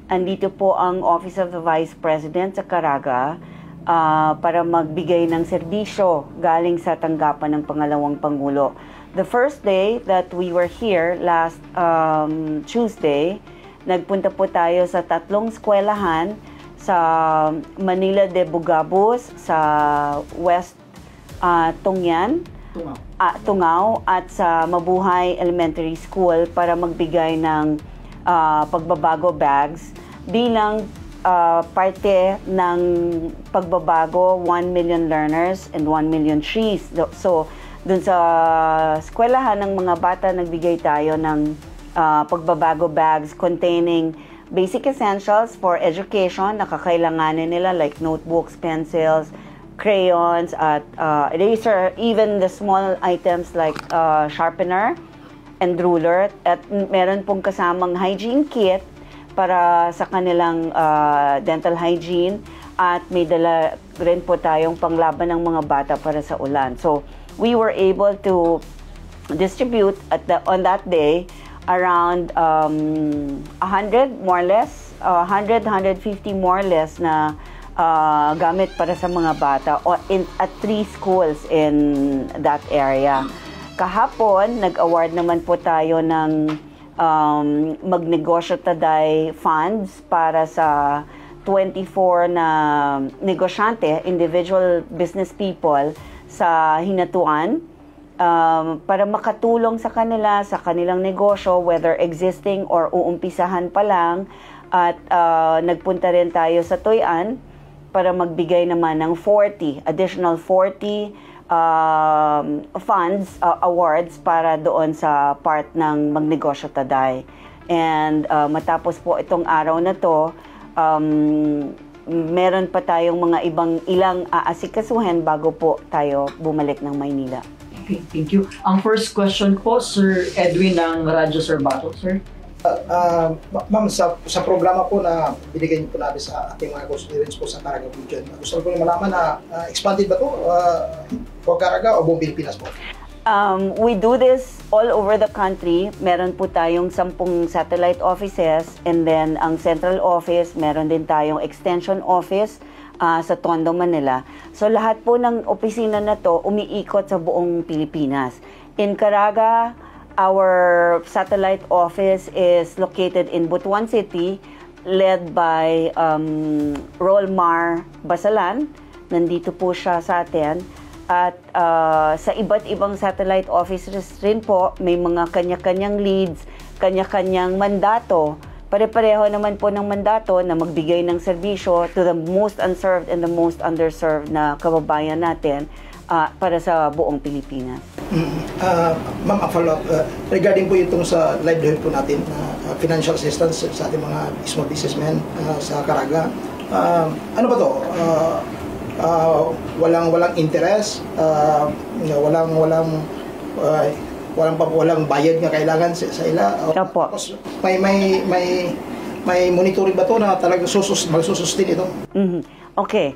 andito po ang Office of the Vice President sa Caraga para magbigay ng serbisyo galing sa tanggapan ng pangalawang Pangulo. The first day that we were here, last Tuesday, nagpunta po tayo sa 3 eskwelahan sa Manila de Bugabus, sa West Tungao at sa Mabuhay Elementary School para magbigay ng pagbabago bags bilang parte ng pagbabago 1 million learners and 1 million trees. So, dun sa eskwelahan ng mga bata, nagbigay tayo ng pagbabago bags containing basic essentials for education na kakailanganin nila like notebooks, pencils, crayons, at eraser, even the small items like sharpener and ruler. At meron pong kasamang hygiene kit para sa kanilang dental hygiene, at may dala rin po tayong panglaban ng mga bata para sa ulan. So, we were able to distribute on that day around 100 more or less, 150 more or less na gamit para sa mga bata at 3 schools in that area. Kahapon, nag-award naman po tayo ng Magnegosyo Taday funds para sa 24 na negosyante, individual business people sa Hinatuan, para makatulong sa kanila, sa kanilang negosyo, whether existing or uumpisahan pa lang. At nagpunta rin tayo sa Tuy-an para magbigay naman ng additional 40 funds, awards para doon sa part ng Magnegosyo Taday. And matapos po itong araw na to, meron pa tayong mga ilang aasikasuhin bago po tayo bumalik ng Maynila. Okay, thank you. Ang first question po, Sir Edwin ng Radyo Sorbato, sir. Ma'am, sa programa po na binigay niyo po natin sa ating mga constituents po sa Caraga region, gusto ko malaman na expanded ba ito for Caraga o buong Pilipinas po? We do this all over the country. Meron po tayong 10 satellite offices, and then ang central office, meron din tayong extension office sa Tondo, Manila. So lahat po ng opisina na to umiikot sa buong Pilipinas. In Caraga, our satellite office is located in Butuan City, led by Rolmar Basalan. Nandito po siya sa atin. At sa iba't ibang satellite offices rin po, may mga kanya-kanyang leads, kanya-kanyang mandato. Pare-pareho naman po ng mandato na magbigay ng serbisyo to the most unserved and the most underserved na kababayan natin para sa buong Pilipinas. Ma'am, a follow-up. Regarding po itong sa livelihood po natin, financial assistance sa ating mga small businessmen sa Caraga, ano ba to? Walang interest, walang bayad nga kailangan sa ila. Tapos may monitoring ba to na talagang magsusustain ito? Okay.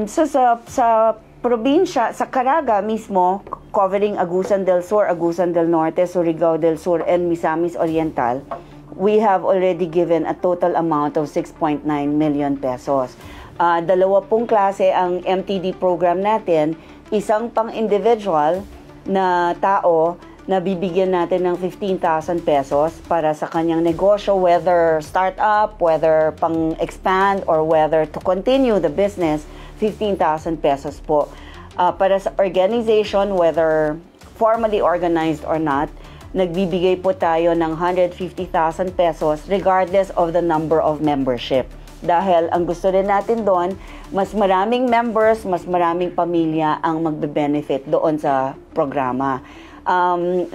So sa probinsya, sa Caraga mismo, covering Agusan del Sur, Agusan del Norte, Surigao del Sur, and Misamis Oriental, we have already given a total amount of 6.9 million pesos. 2 klase ang MTD program natin, isang pang-individual na tao na bibigyan natin ng 15,000 pesos para sa kanyang negosyo, whether start-up, whether pang-expand, or whether to continue the business, 15,000 pesos po. Para sa organization, whether formally organized or not, nagbibigay po tayo ng 150,000 pesos regardless of the number of membership. Dahil ang gusto rin natin doon, mas maraming members, mas maraming pamilya ang magbe-benefit doon sa programa.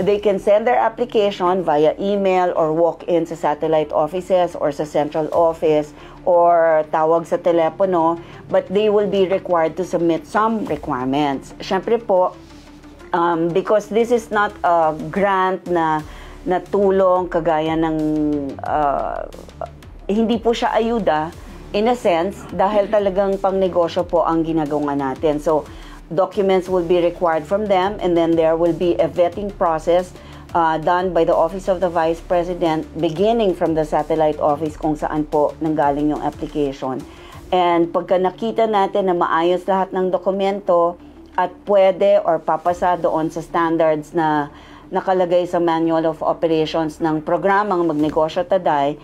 They can send their application via email or walk-in sa satellite offices or sa central office or tawag sa telepono, but they will be required to submit some requirements. Siyempre po, because this is not a grant na tulong kagaya ng hindi po siya ayuda in a sense dahil talagang pangnegosyo po ang ginagawa natin. So documents will be required from them, and then there will be a vetting process done by the Office of the Vice President, beginning from the satellite office kung saan po nanggaling yung application. And pagka nakita natin na maayos lahat ng dokumento at pwede or papasa doon sa standards na nakalagay sa Manual of Operations ng programang Magnegosyo Taday,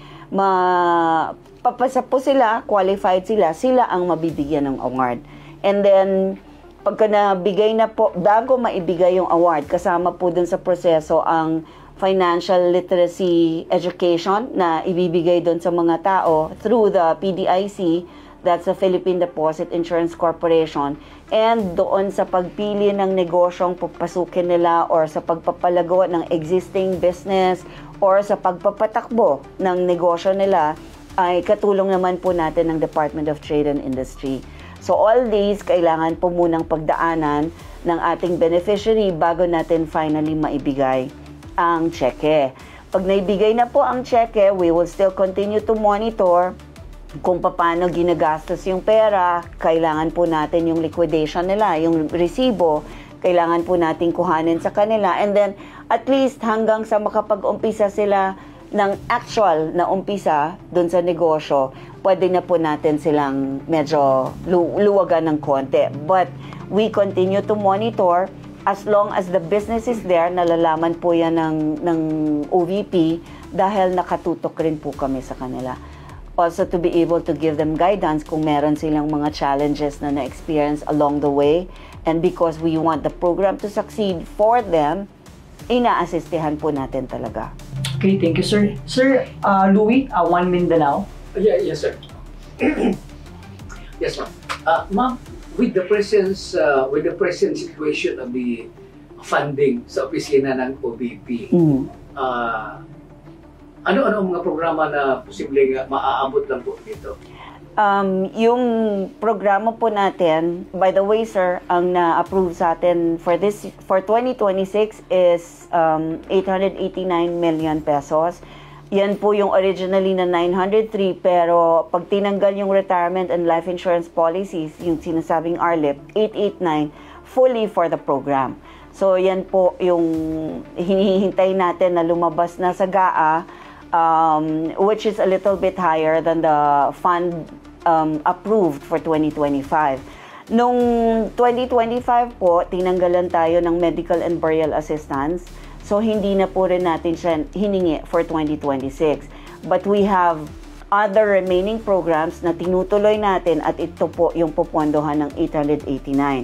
papasa po sila, qualified sila ang mabibigyan ng award. And then, pagka nabigay na po, bago maibigay yung award, kasama po dun sa proseso ang financial literacy education na ibibigay dun sa mga tao through the PDIC, that's the Philippine Deposit Insurance Corporation, and doon sa pagpili ng negosyong papasukin nila or sa pagpapalago ng existing business or sa pagpapatakbo ng negosyo nila, ay katulong naman po natin ng Department of Trade and Industry. So all these, kailangan po munang pagdaanan ng ating beneficiary bago natin finally maibigay ang cheque. Pag naibigay na po ang cheque, we will still continue to monitor kung paano ginagastos yung pera. Kailangan po natin yung liquidation nila, yung resibo, kailangan po natin kuhanin sa kanila. And then, at least hanggang sa makapag-umpisa sila ng actual na umpisa dun sa negosyo, pwede na po natin silang medyo luwagan ng konti. But we continue to monitor as long as the business is there, nalalaman po yan ng OVP dahil nakatutok rin po kami sa kanila. Also to be able to give them guidance kung meron silang mga challenges na na-experience along the way. And because we want the program to succeed for them, ina-assistihan po natin talaga. Okay, thank you, sir. Sir, Louie, One Mindanao. Yes, sir. Yes, ma'am. Ma'am, with the present situation of the funding sa opisina ng OVP, ano-ano ang mga programa na posibleng maaabot lang po dito? Yung programa po natin, by the way, sir, ang na-approve sa atin for 2026 is 889 million pesos. Yan po yung originally na 903, pero pag tinanggal yung retirement and life insurance policies, yung sinasabing RLIP, 889 fully for the program. So yan po yung hinihintay natin na lumabas na sa GAA, which is a little bit higher than the fund approved for 2025. Noong 2025 po, tinanggalan tayo ng medical and burial assistance. So, hindi na po rin natin siya hiningi for 2026. But we have other remaining programs na tinutuloy natin at ito po yung pupondohan ng 889.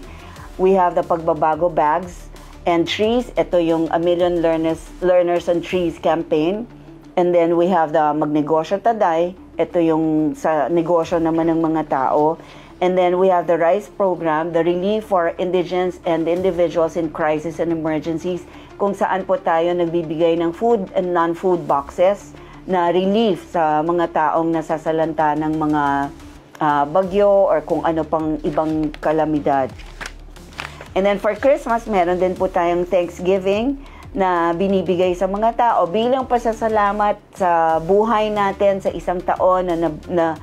We have the Pagbabago Bags and Trees. Ito yung A Million Learners and Trees campaign. And then we have the Magnegosyo Taday. Ito yung sa negosyo naman ng mga tao. And then we have the RISE program, the Relief for Indigents and Individuals in Crisis and Emergencies, kung saan po tayo nagbibigay ng food and non-food boxes na relief sa mga taong nasasalanta ng mga bagyo or kung ano pang ibang kalamidad. And then for Christmas, meron din po tayong Thanksgiving na binibigay sa mga tao bilang pasasalamat sa buhay natin sa isang taon na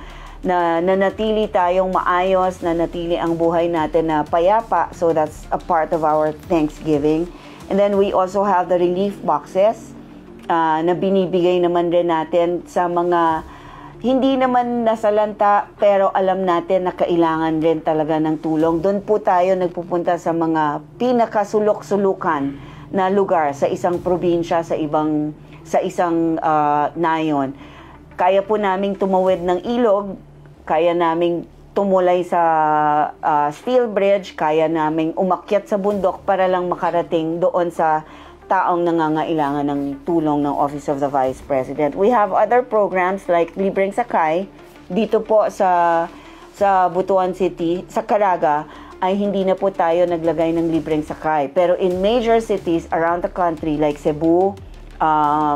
nanatili tayong maayos, na natili ang buhay natin na payapa. So that's a part of our Thanksgiving. And then we also have the relief boxes na binibigay naman rin natin sa mga hindi naman nasalanta pero alam natin na kailangan rin talaga ng tulong. Doon po tayo nagpupunta sa mga pinakasulok-sulukan na lugar sa isang probinsya, sa isang nayon. Kaya po naming tumawid ng ilog, kaya naming tumulay sa steel bridge, kaya naming umakyat sa bundok para lang makarating doon sa taong nangangailangan ng tulong ng Office of the Vice President. We have other programs like Libreng Sakay. Dito po sa Butuan City, sa Caraga, ay hindi na po tayo naglagay ng libreng sakay. Pero in major cities around the country like Cebu,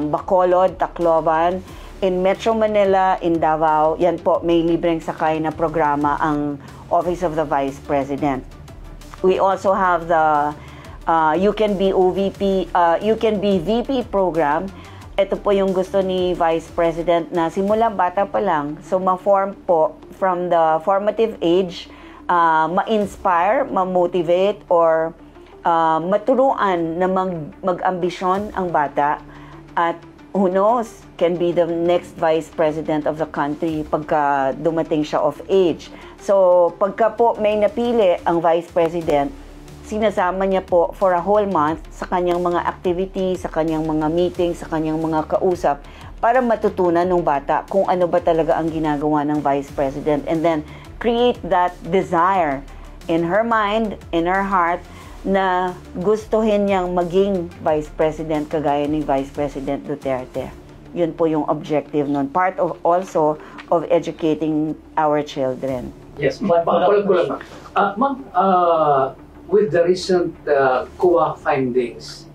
Bacolod, Tacloban, in Metro Manila, in Davao, yan po, may libreng sakay na programa ang Office of the Vice President. We also have the You Can Be OVP, You Can Be VP program. Ito po yung gusto ni Vice President na simula bata pa lang. So ma-form po from the formative age, ma-inspire, ma-motivate, or maturuan na mag-ambisyon ang bata at who knows, can be the next vice president of the country pagka dumating siya of age. So, pagka po may napili ang vice president, sinasama niya po for a whole month sa kanyang mga activities, sa kanyang mga meetings, sa kanyang mga kausap para matutunan ng bata kung ano ba talaga ang ginagawa ng vice president, and then create that desire in her mind, in her heart, na gustuhin niyang maging Vice President kagaya ni Vice President Duterte. Yun po yung objective nun. Part of also of educating our children. Yes, pagpapalag ko lang. Ma'am, with the recent COA findings,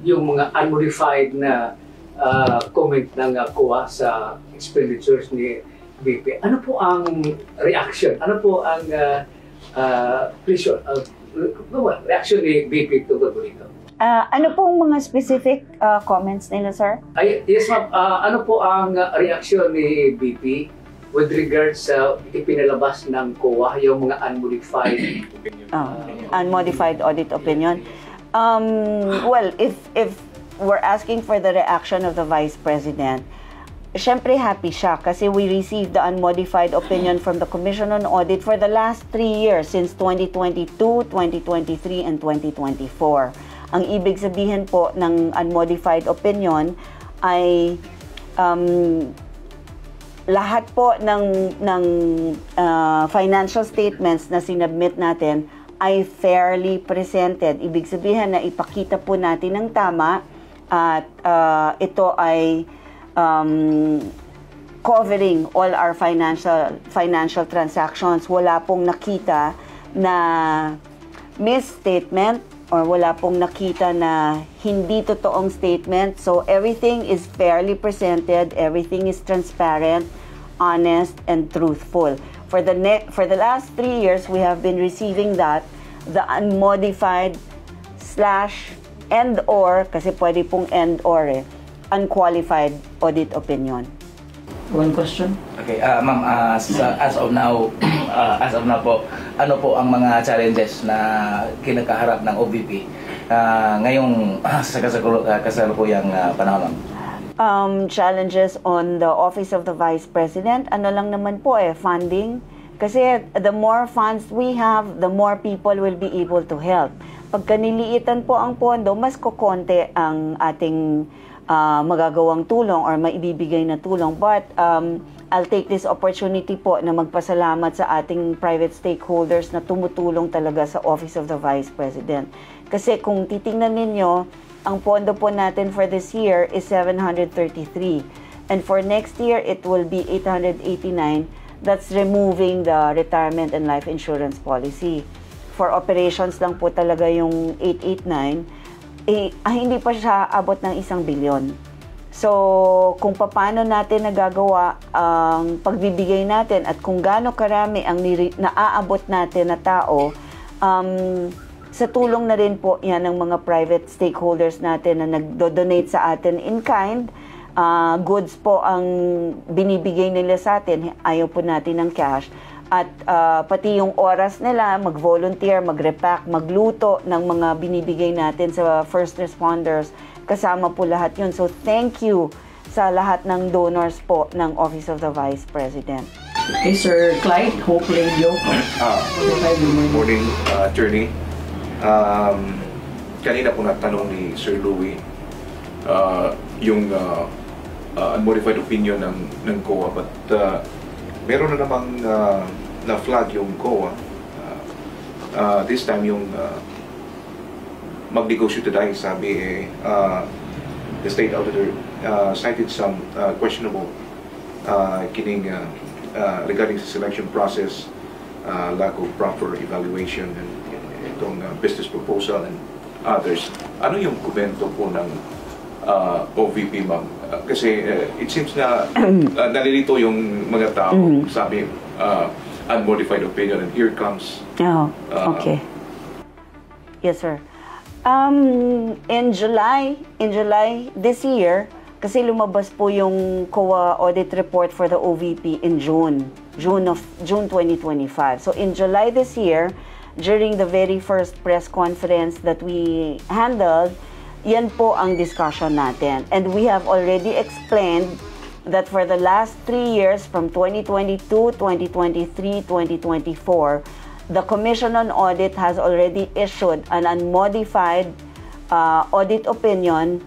yung mga unmodified na comment ng COA sa expenditures ni BP, ano po ang reaction? Ano po ang reaction ni BP tungkol dito? Ano pong mga specific comments nila, sir? Yes, ma'am. Ano po ang reaksyon ni BP with regards sa ipinalabas ng COA, yung mga unmodified unmodified audit opinion? Well, if we're asking for the reaction of the Vice President, syempre happy siya kasi we received the unmodified opinion from the Commission on Audit for the last 3 years, since 2022, 2023, and 2024. Ang ibig sabihin po ng unmodified opinion ay lahat po ng financial statements na sinubmit natin ay fairly presented. Ibig sabihin na ipakita po natin ng tama at ito ay covering all our financial transactions. Wala pong nakita na misstatement or wala pong nakita na hindi totoong statement. So everything is fairly presented, everything is transparent, honest, and truthful. For the last 3 years, we have been receiving the unmodified / and/or, kasi pwede pong and/or unqualified audit opinion. One question? Okay, ma'am, as of now po, ano po ang mga challenges na kinakaharap ng OVP ngayong sa kasalukuyang panahon? Challenges on the Office of the Vice President, ano lang naman po funding. Kasi the more funds we have, the more people will be able to help. Pagka niliitan po ang pondo, mas kukonti ang ating magagawang tulong or maibibigay na tulong. But I'll take this opportunity po na magpasalamat sa ating private stakeholders na tumutulong talaga sa Office of the Vice President. Kasi kung titingnan ninyo, ang pondo po natin for this year is 733. And for next year, it will be 889. That's removing the retirement and life insurance policy. For operations lang po talaga yung 889. Hindi pa siya abot ng 1 bilyon. So, kung paano natin nagagawa ang pagbibigay natin at kung gaano karami ang naaabot natin na tao, sa tulong na rin po yan ng mga private stakeholders natin na nagdo-donate sa atin in kind. Goods po ang binibigay nila sa atin, ayaw po natin ng cash. At pati yung oras nila, mag-volunteer, mag-repack, magluto ng mga binibigay natin sa first responders, kasama po lahat yun. So thank you sa lahat ng donors po ng Office of the Vice President. Okay, Sir Clyde, Hope Radio. Good morning, attorney. Kanina po natanong ni Sir Louie yung unmodified opinion ng COA, but meron na namang na-flag yung COA. This time yung mag-negotiate tayo, sabi the state auditor cited some questionable regarding sa selection process, lack of proper evaluation, and itong business proposal and others. Ano yung komento po ng OVP, ma'am? Kasi it seems na nalilito yung mga tao. Sabi, unmodified opinion, and here comes... Okay. Yes, sir. In July this year, kasi lumabas po yung COA audit report for the OVP in June 2025. So in July this year, during the very first press conference that we handled, yan po ang discussion natin. And we have already explained that for the last 3 years, from 2022, 2023, 2024, the Commission on Audit has already issued an unmodified audit opinion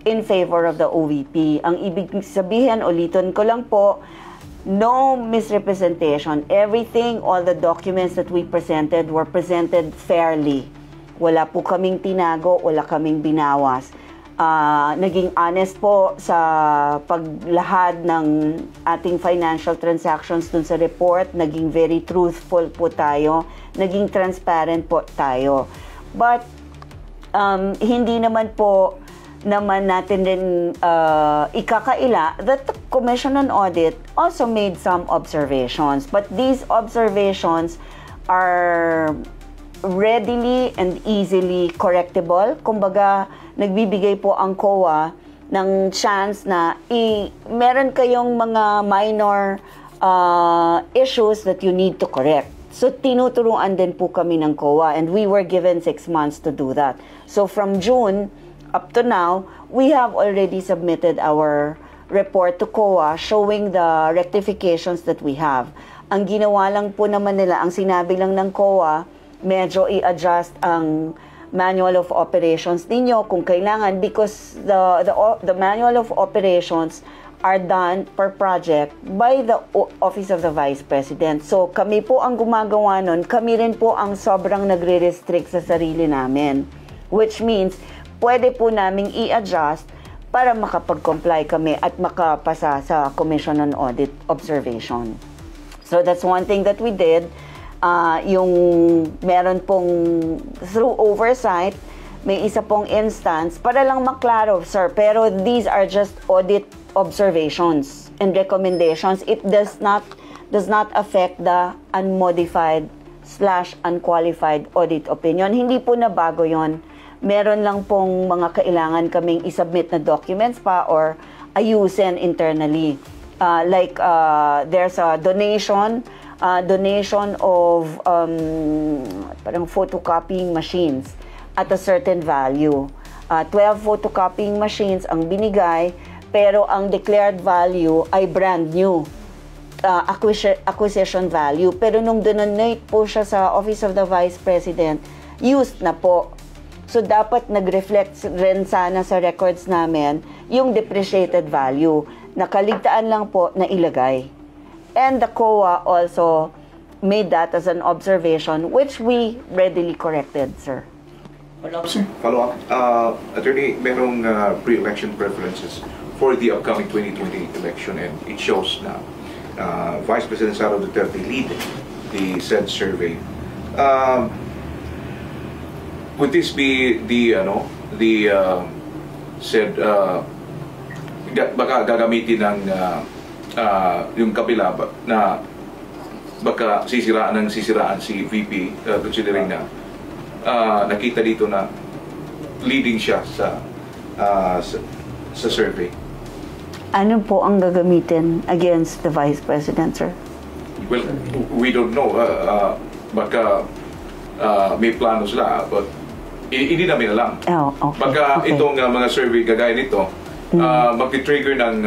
in favor of the OVP. Ang ibig sabihin, ulitin ko lang po, no misrepresentation. Everything, all the documents that we presented were presented fairly. Wala po kaming tinago, wala kaming binawas. Naging honest po sa paglahad ng ating financial transactions dun sa report. Naging very truthful po tayo. Naging transparent po tayo. But hindi naman po natin din ikakaila that the Commission on Audit also made some observations. But these observations are readily and easily correctable. Kumbaga, nagbibigay po ang COA ng chance na meron kayong mga minor issues that you need to correct. So, tinuturuan din po kami ng COA, and we were given 6 months to do that. So, from June up to now, we have already submitted our report to COA showing the rectifications that we have. Ang ginawa lang po naman nila, ang sinabi lang ng COA, medyo i-adjust ang manual of operations ninyo kung kailangan, because the manual of operations are done per project by the Office of the Vice President. So kami po ang gumagawa nun, kami rin po ang sobrang nagre-restrict sa sarili namin, which means pwede po naming i-adjust para makapag-comply kami at makapasa sa Commission on Audit observation. So that's one thing that we did. Yung meron pong through oversight, may isa pong instance, para lang maklaro, sir, pero these are just audit observations and recommendations. It does not affect the unmodified/unqualified audit opinion. Hindi po na bago yon. Meron lang pong mga kailangan kaming isubmit na documents pa or ayusin internally. There's a donation of parang photocopying machines at a certain value. 12 photocopying machines ang binigay, pero ang declared value ay brand new acquisition value. Pero nung donate po siya sa Office of the Vice President, used na po. So dapat nag-reflect rin sana sa records namin yung depreciated value. Nakaligtaan lang po na ilagay. And the COA also made that as an observation, which we readily corrected, sir. Follow-up, sir. Follow-up. Attorney, merong pre-election preferences for the upcoming 2020 election, and it shows na Vice President Sara Duterte lead the said survey. Would this be the said baka gagamitin ng yung kabila na baka sisiraan si VP, considering na nakita dito na leading siya sa survey? Ano po ang gagamitin against the Vice President, sir? Well, we don't know. Baka may plano sila, but hindi namin alam. Oh, okay. Baka okay. Itong mga survey kagaya nito, mag-trigger ng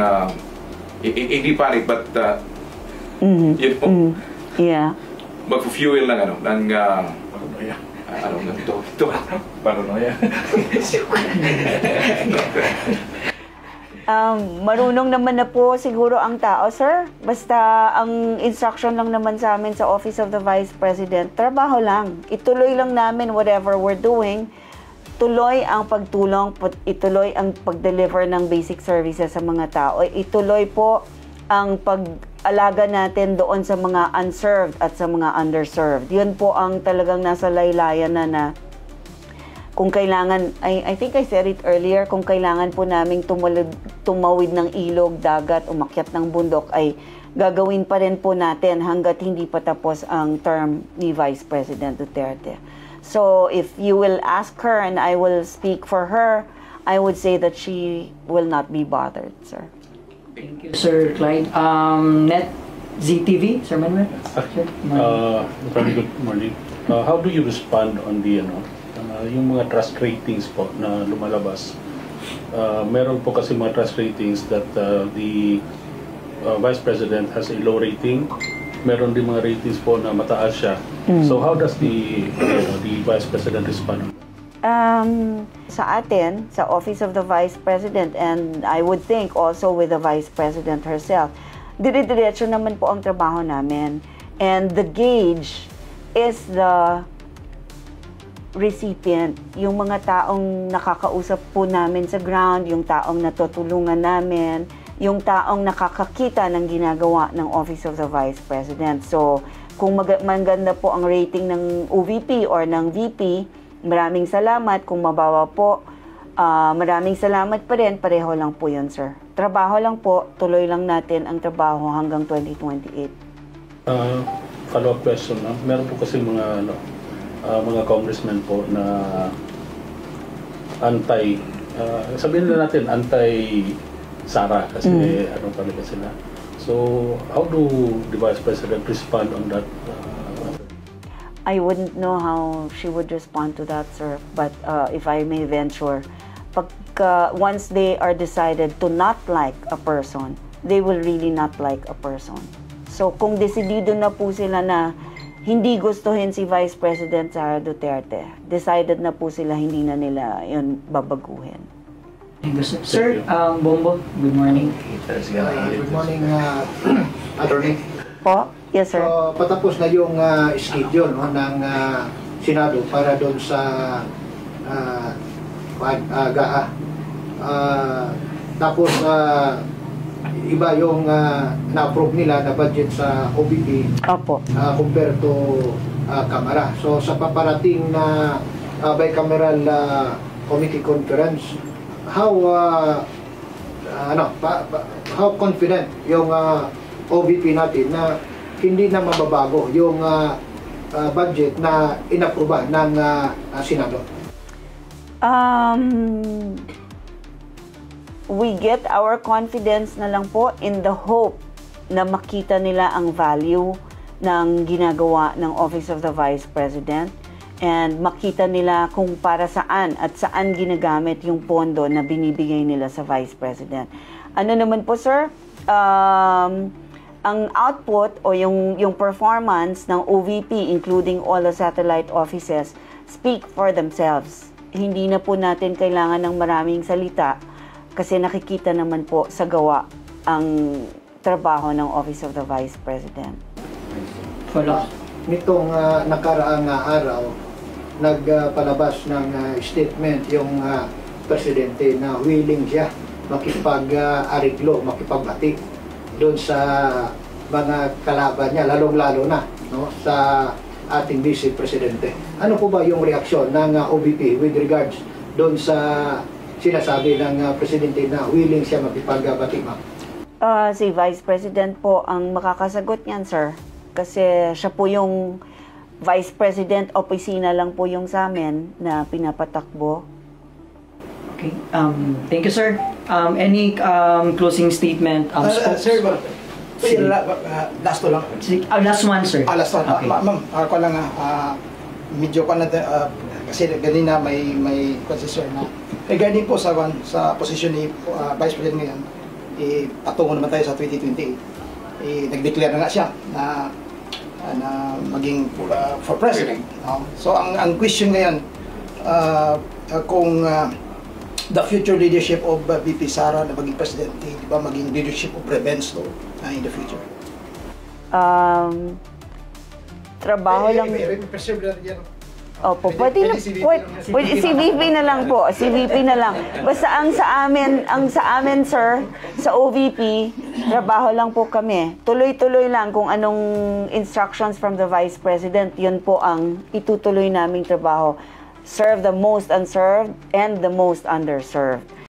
hindi panic, but you know, yeah, mag-fuel ng paranoia. Marunong naman na po siguro ang tao, sir. Basta ang instruction lang naman sa amin sa Office of the Vice President, trabaho lang. Ituloy lang namin whatever we're doing. Tuloy ang pagtulong, ituloy ang pag-deliver ng basic services sa mga tao. Ituloy po ang pag-alaga natin doon sa mga unserved at sa mga underserved. Yun po ang talagang nasa laylayan na kung kailangan, I think I said it earlier, kung kailangan po naming tumawid ng ilog, dagat, umakyat ng bundok, ay gagawin pa rin po natin hanggat hindi pa tapos ang term ni Vice President Duterte. So if you will ask her and I will speak for her, I would say that she will not be bothered, sir. Thank you, Sir Clyde. ZTV, Sir Manuel. Sir, Very good morning. How do you respond on the yung mga trust ratings po na lumalabas? Meron po kasi mga trust ratings that the Vice President has a low rating. Meron din mga ratings po na mataas siya. So how does the Vice President respond? Sa atin, sa Office of the Vice President, and I would think also with the Vice President herself, dire-diretso naman po ang trabaho namin. And the gauge is the recipient, yung mga taong nakakausap po namin sa ground, yung taong natutulungan namin, yung taong nakakakita ng ginagawa ng Office of the Vice President. So, kung maganda po ang rating ng OVP or ng VP, maraming salamat. Kung mabawa po, maraming salamat pa rin. Pareho lang po yun, sir. Trabaho lang po, tuloy lang natin ang trabaho hanggang 2028. Follow-up question. Meron po kasi mga congressmen po na sabihin na natin anti-Sara kasi ano talaga sila. So, how do the Vice President respond on that? I wouldn't know how she would respond to that, sir. But if I may venture, once they are decided to not like a person, they will really not like a person. So kung desidido na po sila na hindi gustuhin si Vice President Sara Duterte, decided na po sila, hindi na nila yun babaguhin. Thank you, sir. Sir, Bombo, good morning. Good morning, Attorney. Po? Yes, sir. So, patapos na yung schedule ng Senado para doon sa GAA. Tapos, iba yung na-approve nila na budget sa OBP compared to Kamara. So, sa paparating na bicameral committee conference, how confident yung OBP natin na hindi na mababago yung budget na inapruba ng Senado? We get our confidence na lang po in the hope na makita nila ang value ng ginagawa ng Office of the Vice President and makita nila kung para saan at saan ginagamit yung pondo na binibigay nila sa Vice President. Ano naman po, sir? Ang output o yung performance ng OVP, including all the satellite offices, speak for themselves. Hindi na po natin kailangan ng maraming salita kasi nakikita naman po sa gawa ang trabaho ng Office of the Vice President. Nitong nakaraang araw, nagpalabas ng statement yung presidente na willing siya makipag-ariglo, makipagbatik doon sa mga kalaban niya, lalong-lalo na sa ating Vice Presidente. Ano po ba yung reaksyon ng OVP with regards doon sa sinasabi ng Presidente na willing siya makipagbatik, ma'am? Si Vice President po ang makakasagot niyan, sir. Kasi siya po yung Vice President, opisina lang po yung sa amin na pinapatakbo. Okay. Thank you, sir. Any closing statement? Sir, last to lang. Last one, sir. Last one. Okay. Ma'am, ako lang medyo ko na kasi ganina may sir na regarding po sa posisyon ni Vice President ngayon, patungo naman tayo sa 2028. Nag-declare na nga siya na maging for president. So ang question ngayon, kung the future leadership of VP Sara na maging presidente, di ba maging leadership of Revens to in the future? Trabaho lang. Preserve na yan. Opo, pwede si VP na lang po, si VP na lang. Basta ang sa amin, sir, sa OVP, trabaho lang po kami. Tuloy-tuloy lang kung anong instructions from the Vice President, yun po ang itutuloy naming trabaho. Serve the most unserved and the most underserved.